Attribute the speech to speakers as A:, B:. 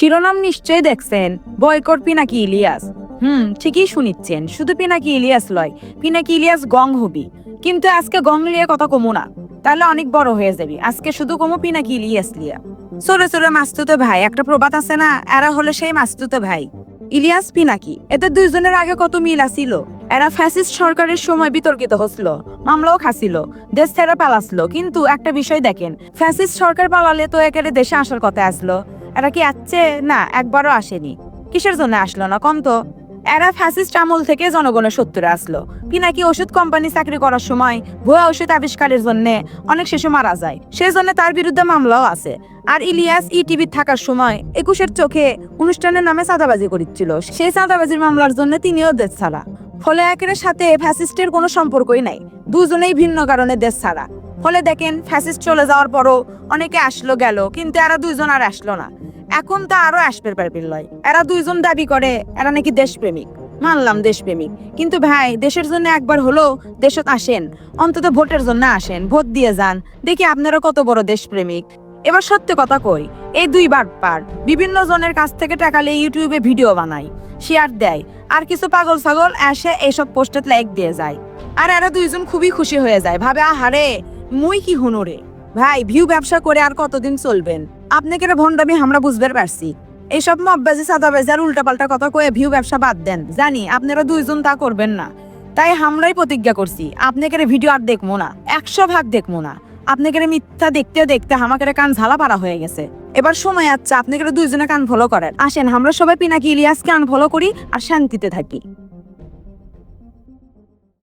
A: শিরোনাম নিশ্চয়ই দেখছেন, বয়কট পিনাকি ইলিয়াস। ঠিকই শুনিচ্ছেন, শুধু পিনাকি ইলিয়াস লয়, পিনাকি ইলিয়াস গং হবি। কিন্তু আজকে গং লিয়ে কথা কমু না, তাহলে অনেক বড় হয়ে যাবি। আজকে শুধু কমু পিনাকি ইলিয়াস লিয়া। ছোট ছোট মাস্তুতো ভাই, একটা প্রবাদ আছে না, এরা হলো সেই মাস্তুতো ভাই। ইলিয়াস পিনাকি, এদের দুইজনের আগে কত মিল আসিল। এরা ফ্যাসিস্ট সরকারের সময় বিতর্কিত হচ্ছিল, মামলাও খাসিল, দেশ ছেড়ে পালাসলো। কিন্তু একটা বিষয় দেখেন, ফ্যাসিস্ট সরকার পালালে তো একেবারে দেশে আসার কথা আসলো। এরা কি আসছে? না, একবারও আসেনি। কিসের জন্য আসলো না কম তো? এরা ফ্যাসিস্ট আমল থেকে জনগণের শত্রুরে আসলো। পিনাকি ওষুধ কোম্পানি চাকরি করার সময় ভুয়া ওষুধ আবিষ্কারের জন্য অনেক শিশু মারা যায়, সেই জন্য তার বিরুদ্ধে মামলাও আছে। আর ইলিয়াস ইটিভি থাকার সময় ২১-এর চোখে অনুষ্ঠানের নামে চাঁদাবাজি করেছিল, সেই চাঁদাবাজির মামলার জন্য তিনিও দেশ ছাড়া। ফলে একের সাথে ফ্যাসিস্টের কোনো সম্পর্কই নাই, দুজনেই ভিন্ন কারণে দেশ ছাড়া। ফলে দেখেন, ফ্যাসিস্ট চলে যাওয়ার পরও অনেকে আসলো গেল, কিন্তু এরা দুইজন আর আসলো না। এখন তো আরো আসবে পারবিল লয়। এরা দুইজন দাবি করে এরা নাকি দেশপ্রেমিক। মানলাম দেশপ্রেমিক, কিন্তু ভাই, দেশের জন্য একবার হলো দেশত আসেন, অন্তত ভোটের জন্য আসেন, ভোট দিয়ে যান, দেখি আপনারা কত বড় দেশপ্রেমিক। এবার সত্যি কথা কই, এই দুইবার পার বিভিন্ন জনের কাছ থেকে টাকালে ইউটিউবে ভিডিও বানায়, শেয়ার দেয়, আর কিছু পাগল ছাগল এসে এইসব পোস্টে লাইক দিয়ে যায়। আর এরা দুইজন খুবই খুশি হয়ে যায়, ভাবে আহারে মুই কি হুনুরে। ভাই, ভিউ ব্যবসা করে আর কতদিন চলবেন? আপনাকে ভণ্ডামি আমরা বুঝতে পারছি। এইসব মববাজি চাঁদাবাজি আর উল্টাপাল্টা কথা কয়ে ভিউ ব্যবসা বাদ দেন, জানি আপনারা দুইজন তা করবেন না। তাই আমরাই প্রতিজ্ঞা করছি, আপনাকে ভিডিও আর দেখবো না, ১০০ ভাগ দেখবো না। আপনাকে মিথ্যা দেখতে দেখতে আমাকে কান ঝালা পারা হয়ে গেছে। এবার সময় আছে, আপনাকে দুইজনে কান ফলো করেন। আসেন আমরা সবাই পিনাকি ইলিয়াসকে কান ফলো করি আর শান্তিতে থাকি।